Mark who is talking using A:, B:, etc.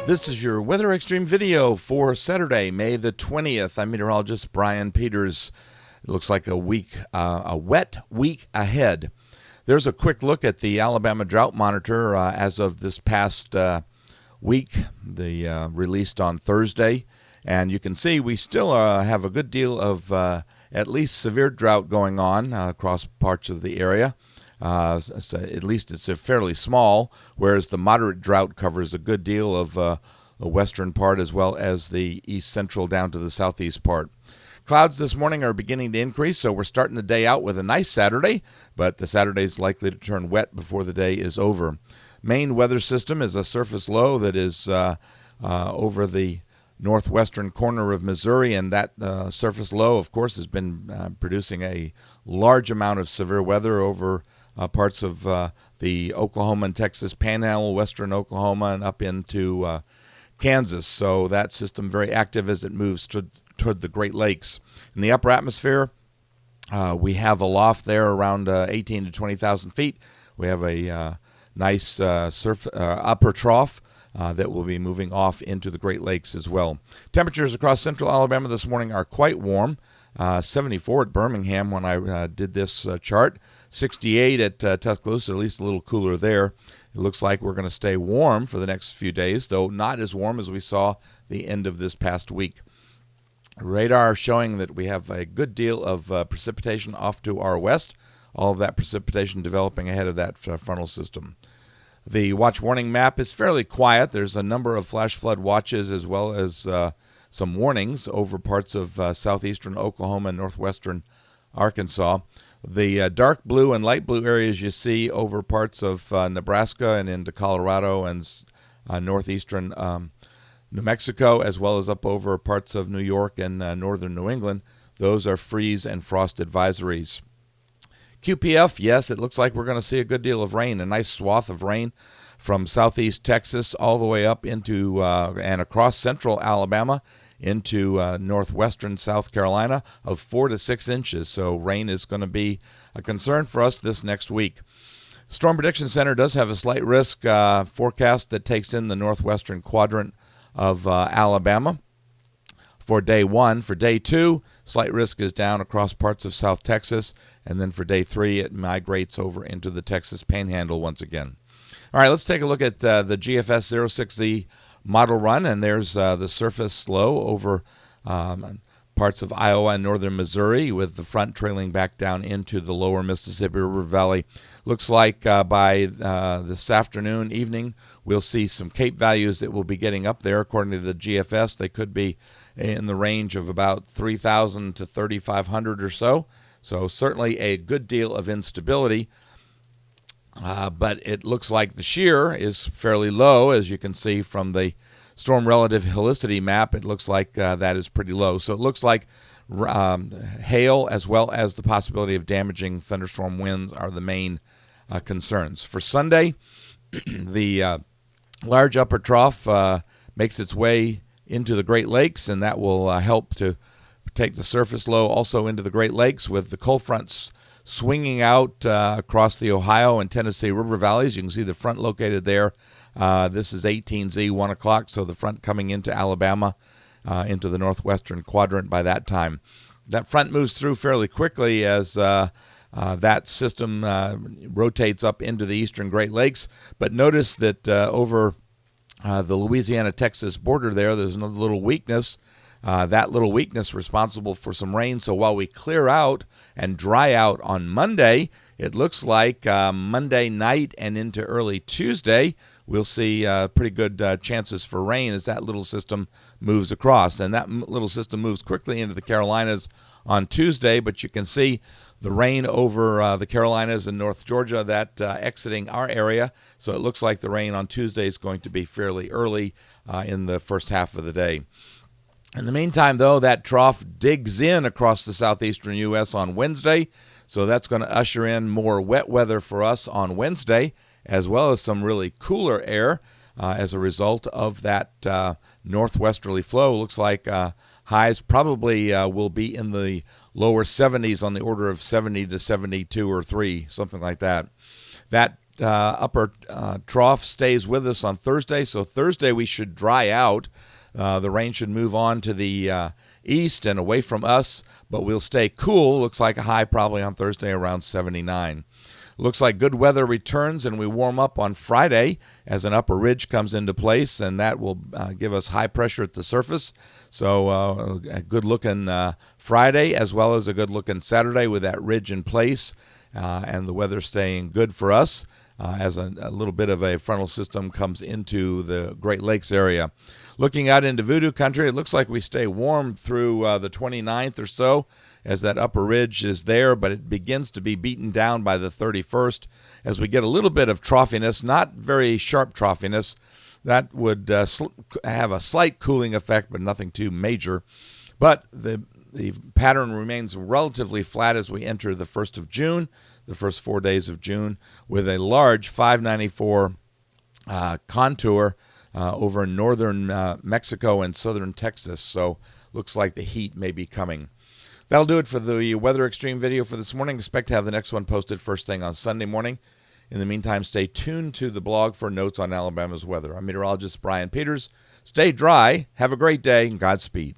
A: This is your Weather Extreme video for Saturday, May the 20th. I'm meteorologist Brian Peters. It looks like a wet week ahead. There's a quick look at the Alabama Drought Monitor as of this past week, released on Thursday. And you can see we still have a good deal of at least severe drought going on across parts of the area. So at least it's fairly small, whereas the moderate drought covers a good deal of the western part as well as the east central down to the southeast part. Clouds this morning are beginning to increase, so we're starting the day out with a nice Saturday, but the Saturday is likely to turn wet before the day is over. Main weather system is a surface low that is over the northwestern corner of Missouri, and that surface low, of course, has been producing a large amount of severe weather over parts of the Oklahoma and Texas Panhandle, western Oklahoma, and up into Kansas. So that system very active as it moves toward the Great Lakes. In the upper atmosphere, we have aloft there around 18 to 20,000 feet. We have a nice upper trough that will be moving off into the Great Lakes as well. Temperatures across central Alabama this morning are quite warm. 74 at Birmingham when I did this chart. 68 at Tuscaloosa, at least a little cooler there. It looks like we're going to stay warm for the next few days, though not as warm as we saw the end of this past week. Radar showing that we have a good deal of precipitation off to our west, all of that precipitation developing ahead of that frontal system. The watch warning map is fairly quiet. There's a number of flash flood watches as well as some warnings over parts of southeastern Oklahoma and northwestern Arkansas. The dark blue and light blue areas you see over parts of Nebraska and into Colorado and northeastern New Mexico, as well as up over parts of New York and northern New England, those are freeze and frost advisories. QPF, yes, it looks like we're going to see a good deal of rain, a nice swath of rain from southeast Texas all the way up into and across central Alabama into northwestern South Carolina of 4 to 6 inches. So rain is going to be a concern for us this next week. Storm Prediction Center does have a slight risk forecast that takes in the northwestern quadrant of Alabama for day one. For day two, slight risk is down across parts of South Texas. And then for day three, it migrates over into the Texas Panhandle once again. All right, let's take a look at the GFS 06Z model run, and there's the surface low over parts of Iowa and northern Missouri with the front trailing back down into the lower Mississippi River Valley. Looks like by this afternoon, evening, we'll see some Cape values that will be getting up there. According to the GFS, they could be in the range of about 3,000 to 3,500 or so. So certainly a good deal of instability. But it looks like the shear is fairly low, as you can see from the storm relative helicity map. It looks like that is pretty low. So it looks like hail as well as the possibility of damaging thunderstorm winds are the main concerns. For Sunday, the large upper trough makes its way into the Great Lakes, and that will help to take the surface low also into the Great Lakes with the cold fronts swinging out across the Ohio and Tennessee River valleys. You can see the front located there. This is 18Z, 1 o'clock, so the front coming into Alabama, into the northwestern quadrant by that time. That front moves through fairly quickly as that system rotates up into the eastern Great Lakes. But notice that over the Louisiana-Texas border there's another little weakness. That little weakness responsible for some rain. So while we clear out and dry out on Monday, it looks like Monday night and into early Tuesday, we'll see pretty good chances for rain as that little system moves across. And that little system moves quickly into the Carolinas on Tuesday, but you can see the rain over the Carolinas and North Georgia, that exiting our area. So it looks like the rain on Tuesday is going to be fairly early in the first half of the day. In the meantime, though, that trough digs in across the southeastern U.S. on Wednesday, so that's going to usher in more wet weather for us on Wednesday, as well as some really cooler air as a result of that northwesterly flow. Looks like highs probably will be in the lower 70s on the order of 70 to 72 or 3, something like that. That upper trough stays with us on Thursday. So Thursday we should dry out. The rain should move on to the east and away from us, but we'll stay cool. Looks like a high probably on Thursday around 79. Looks like good weather returns, and we warm up on Friday as an upper ridge comes into place, and that will give us high pressure at the surface. So a good-looking Friday as well as a good-looking Saturday with that ridge in place, and the weather staying good for us as a little bit of a frontal system comes into the Great Lakes area. Looking out into Voodoo Country, it looks like we stay warm through the 29th or so as that upper ridge is there, but it begins to be beaten down by the 31st as we get a little bit of troughiness, not very sharp troughiness. That would have a slight cooling effect, but nothing too major. But the pattern remains relatively flat as we enter the 1st of June, the first 4 days of June, with a large 594 contour over northern Mexico and southern Texas. So looks like the heat may be coming. That'll do it for the Weather Extreme video for this morning. Expect to have the next one posted first thing on Sunday morning. In the meantime, stay tuned to the blog for notes on Alabama's weather. I'm meteorologist Brian Peters. Stay dry, have a great day, and Godspeed.